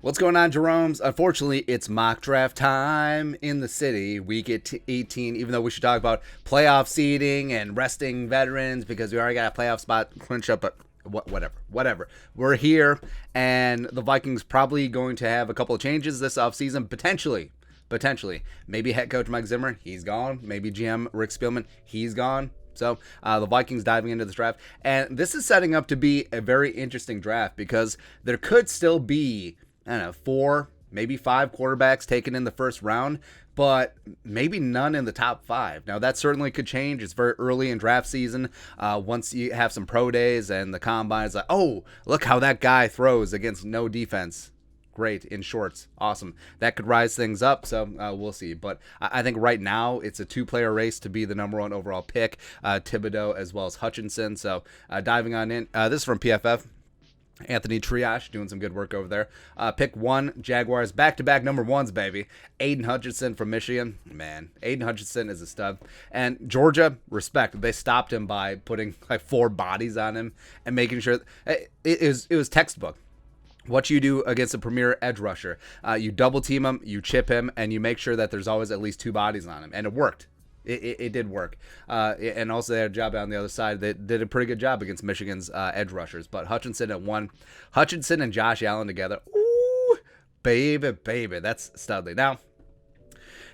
What's going on, Jerome's? Unfortunately, it's mock draft time in the city. We get to 18, even though we should talk about playoff seeding and resting veterans because we already got a playoff spot clinched up, but whatever. We're here, and the Vikings probably going to have a couple of changes this offseason, potentially. Maybe head coach Mike Zimmer, he's gone. Maybe GM Rick Spielman, he's gone. So the Vikings diving into this draft. And this is setting up to be a very interesting draft because there could still be, 4, maybe 5 quarterbacks taken in the first round, but maybe none in the top 5. Now, that certainly could change. It's very early in draft season. Once you have some pro days and the combine is like, oh, look how that guy throws against no defense. Great, in shorts. Awesome. That could rise things up, so we'll see. But I think right now it's a 2-player race to be the number 1 overall pick, Thibodeau as well as Hutchinson. So diving on in. This is from PFF. Anthony Triage doing some good work over there. Pick 1, Jaguars, back-to-back number 1s, baby. Aiden Hutchinson from Michigan. Man, Aiden Hutchinson is a stud. And Georgia, respect. They stopped him by putting like 4 bodies on him and making sure it was textbook. What you do against a premier edge rusher, you double team him, you chip him, and you make sure that there's always at least 2 bodies on him. And it worked. It did work. And also they had a job on the other side. They did a pretty good job against Michigan's edge rushers. But Hutchinson at 1. Hutchinson and Josh Allen together. Ooh, baby. That's studly. Now,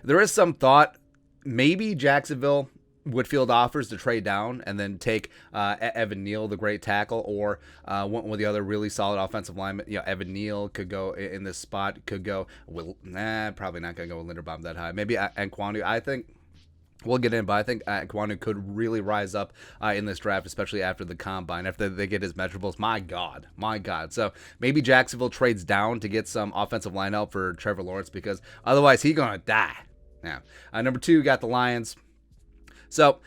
there is some thought maybe Jacksonville would field offers to trade down and then take Evan Neal, the great tackle, or one with the other really solid offensive lineman. Evan Neal could go in this spot. Could go with probably not going to go with Linderbaum that high. Maybe Nkwonu. I think we'll get in, but I think Nkwonu could really rise up in this draft, especially after the combine, after they get his measurables. My God. So maybe Jacksonville trades down to get some offensive line help for Trevor Lawrence because otherwise he's going to die. Now, number 2, got the Lions. So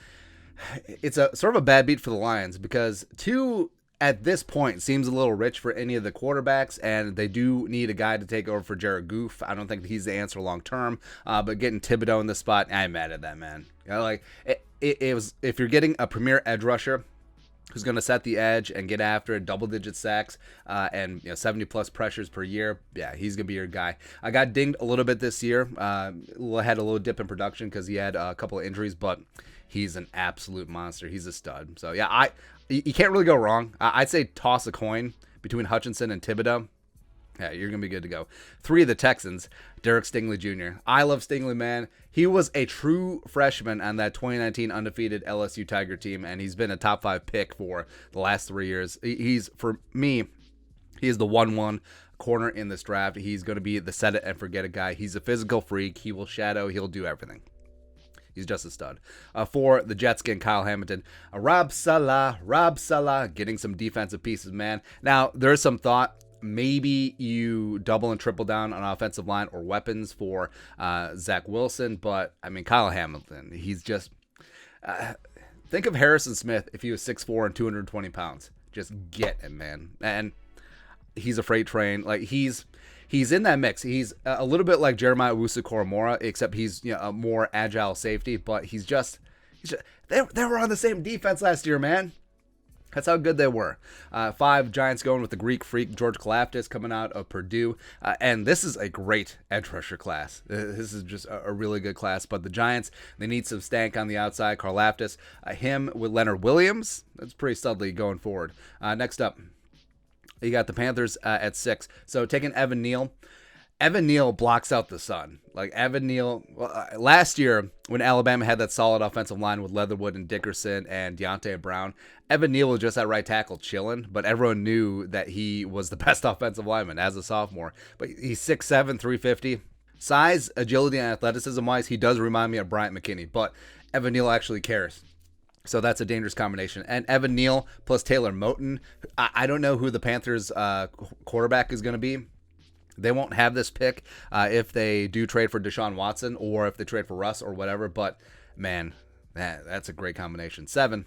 it's a sort of a bad beat for the Lions because 2 at this point seems a little rich for any of the quarterbacks, and they do need a guy to take over for Jared Goff. I don't think he's the answer long term, but getting Thibodeau in this spot, I'm mad at that, man. It was, if you're getting a premier edge rusher who's going to set the edge and get after it, double-digit sacks and 70-plus pressures per year, yeah, he's going to be your guy. I got dinged a little bit this year. Had a little dip in production because he had a couple of injuries, but he's an absolute monster. He's a stud. So, yeah, you can't really go wrong. I'd say toss a coin between Hutchinson and Thibodeau. Yeah, you're going to be good to go. 3 of the Texans, Derek Stingley Jr. I love Stingley, man. He was a true freshman on that 2019 undefeated LSU Tiger team, and he's been a top 5 pick for the last 3 years. For me, he is the 1-1 corner in this draft. He's going to be the set it and forget it guy. He's a physical freak. He will shadow. He'll do everything. He's just a stud. For the Jets, getting Kyle Hamilton. Rob Saleh, getting some defensive pieces, man. Now, there's some thought. Maybe you double and triple down on offensive line or weapons for Zach Wilson. But, Kyle Hamilton, he's just... think of Harrison Smith if he was 6'4" and 220 pounds. Just get him, man. And he's a freight train. He's in that mix. He's a little bit like Jeremiah Owusu-Koramoah, except he's a more agile safety. But he's just they were on the same defense last year, man. That's how good they were. 5 Giants going with the Greek freak George Kalafdis coming out of Purdue, and this is a great edge rusher class. This is just a really good class. But the Giants, they need some stank on the outside. Karlaftis, him with Leonard Williams. That's pretty studly going forward. Next up, you got the Panthers at 6. So taking Evan Neal. Evan Neal blocks out the sun. Evan Neal, last year when Alabama had that solid offensive line with Leatherwood and Dickerson and Deontay Brown, Evan Neal was just at right tackle chilling, but everyone knew that he was the best offensive lineman as a sophomore. But he's 6'7", 350. Size, agility, and athleticism-wise, he does remind me of Bryant McKinney, but Evan Neal actually cares. So that's a dangerous combination. And Evan Neal plus Taylor Moton. I don't know who the Panthers' quarterback is going to be. They won't have this pick if they do trade for Deshaun Watson or if they trade for Russ or whatever. But, man, that's a great combination. 7,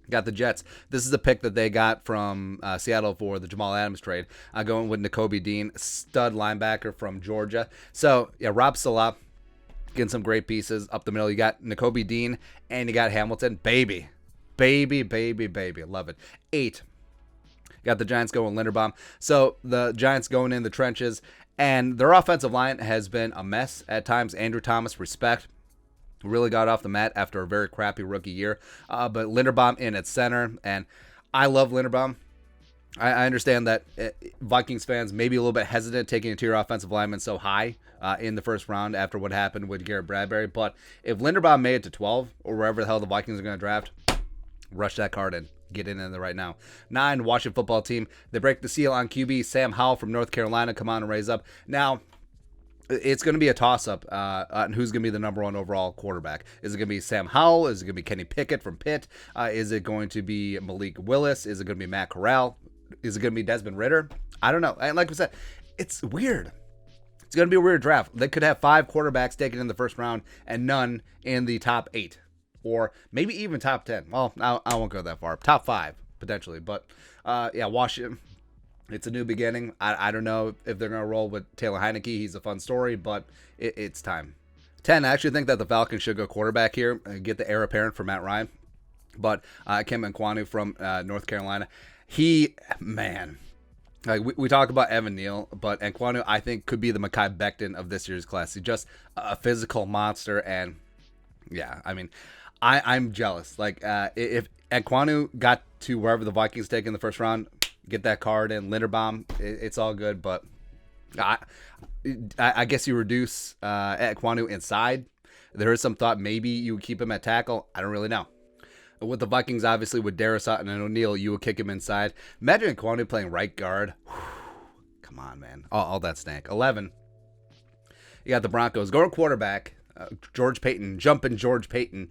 got the Jets. This is a pick that they got from Seattle for the Jamal Adams trade. Going with Nakobe Dean, stud linebacker from Georgia. So, yeah, Rob Saleh, getting some great pieces up the middle. You got Nakobe Dean and you got Hamilton. Baby. Love it. 8. Got the Giants going Linderbaum. So the Giants going in the trenches. And their offensive line has been a mess at times. Andrew Thomas, respect, really got off the mat after a very crappy rookie year. But Linderbaum in at center, and I love Linderbaum. I understand that Vikings fans may be a little bit hesitant taking interior offensive linemen so high in the first round after what happened with Garrett Bradbury. But if Linderbaum made it to 12 or wherever the hell the Vikings are going to draft, rush that card in. Get in there right now. 9, Washington football team. They break the seal on QB. Sam Howell from North Carolina come on and raise up. Now, it's going to be a toss-up on who's going to be the number 1 overall quarterback. Is it going to be Sam Howell? Is it going to be Kenny Pickett from Pitt? Is it going to be Malik Willis? Is it going to be Matt Corral? Is it going to be Desmond Ridder? I don't know. And like I said, it's weird. It's going to be a weird draft. They could have 5 quarterbacks taken in the first round and none in the top 8. Or maybe even top 10. Well, I won't go that far. Top 5, potentially. But, yeah, Washington, it's a new beginning. I don't know if they're going to roll with Taylor Heineke. He's a fun story, but it's time. 10, I actually think that the Falcons should go quarterback here and get the heir apparent for Matt Ryan. But Kim Nkwonu from North Carolina, like we talk about Evan Neal, but Nkwonu, I think, could be the Mekhi Becton of this year's class. He's just a physical monster, and yeah, I mean, I'm jealous. Like, if Nkwonu got to wherever the Vikings take in the first round, get that card in. Linderbaum, it's all good, but I guess you reduce Nkwonu inside. There is some thought maybe you would keep him at tackle. I don't really know. With the Vikings, obviously, with Darius Sutton and O'Neal, you would kick him inside. Imagine Nkwonu playing right guard. Come on, man. All that stank. 11. You got the Broncos going quarterback. George Payton, jumping George Payton,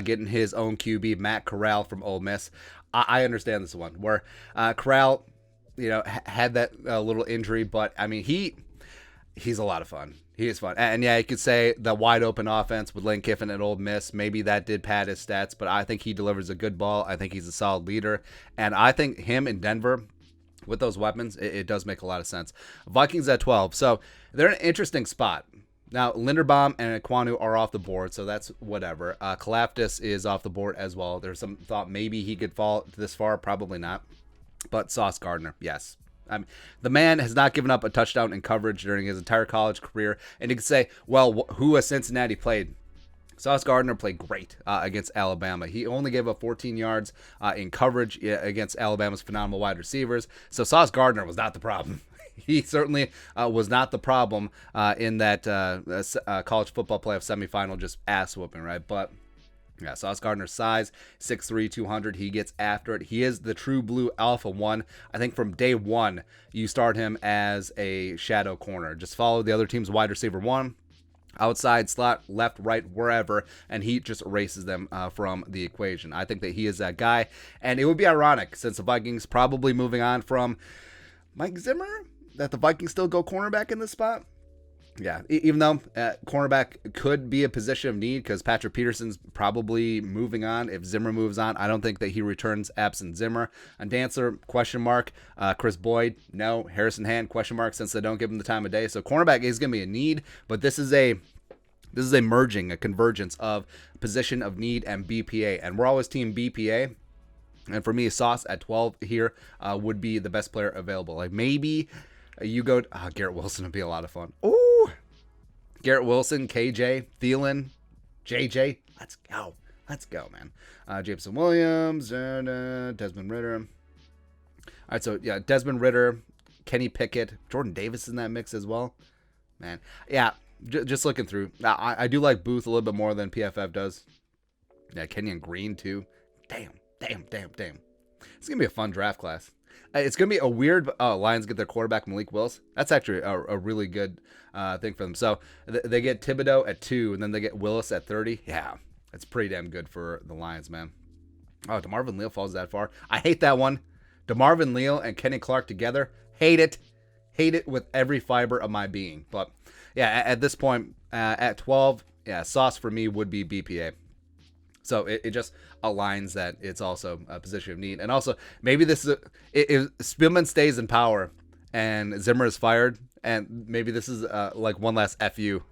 getting his own QB, Matt Corral from Ole Miss. I understand this one where Corral, had that little injury, but I mean he's a lot of fun. He is fun, and yeah, you could say the wide open offense with Lane Kiffin at Ole Miss. Maybe that did pad his stats, but I think he delivers a good ball. I think he's a solid leader, and I think him in Denver with those weapons, it does make a lot of sense. Vikings at 12, so they're in an interesting spot. Now, Linderbaum and Nkwonu are off the board, so that's whatever. Kalafdis is off the board as well. There's some thought maybe he could fall this far. Probably not. But Sauce Gardner, yes. I mean, the man has not given up a touchdown in coverage during his entire college career. And you could say, well, who has Cincinnati played? Sauce Gardner played great against Alabama. He only gave up 14 yards in coverage against Alabama's phenomenal wide receivers. So Sauce Gardner was not the problem. He certainly was not the problem in that college football playoff semifinal, just ass whooping, right? But yeah, Sauce Gardner's size, 6'3", 200. He gets after it. He is the true blue alpha 1. I think from day 1, you start him as a shadow corner. Just follow the other team's wide receiver 1. Outside, slot, left, right, wherever, and he just erases them from the equation. I think that he is that guy, and it would be ironic since the Vikings probably moving on from Mike Zimmer that the Vikings still go cornerback in this spot. Yeah, even though cornerback could be a position of need because Patrick Peterson's probably moving on. If Zimmer moves on, I don't think that he returns absent Zimmer. On Dancer, question mark. Chris Boyd, no. Harrison Hand, question mark, since they don't give him the time of day. So cornerback is going to be a need, but this is a merging, a convergence of position of need and BPA, and we're always team BPA. And for me, Sauce at 12 here would be the best player available. Like maybe you go, Garrett Wilson would be a lot of fun. Ooh, Garrett Wilson, KJ, Thielen, JJ. Let's go, man. Jameson Williams, Desmond Ridder. All right, so yeah, Desmond Ridder, Kenny Pickett, Jordan Davis in that mix as well. Man, yeah, just looking through. I do like Booth a little bit more than PFF does. Yeah, Kenyon Green too. Damn. It's going to be a fun draft class. It's going to be a weird Lions get their quarterback, Malik Willis. That's actually a really good thing for them. So they get Thibodeau at 2, and then they get Willis at 30. Yeah, that's pretty damn good for the Lions, man. Oh, DeMarvin Leal falls that far. I hate that one. DeMarvin Leal and Kenny Clark together. Hate it. Hate it with every fiber of my being. But, yeah, at this point, at 12, yeah, Sauce for me would be BPA. So it just aligns that it's also a position of need. And also, maybe this is if Spielman stays in power and Zimmer is fired, and maybe this is like one last FU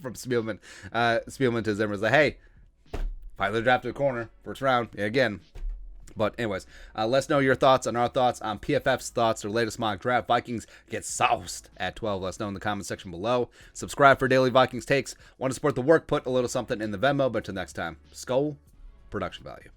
from Spielman. Spielman to Zimmer is like, hey, finally drafted a corner, first round. Yeah, again, But anyways, let us know your thoughts on our thoughts on PFF's thoughts or latest mock draft. Vikings get sauced at 12. Let us know in the comment section below. Subscribe for daily Vikings takes. Want to support the work? Put a little something in the Venmo. But until next time, Skull, production value.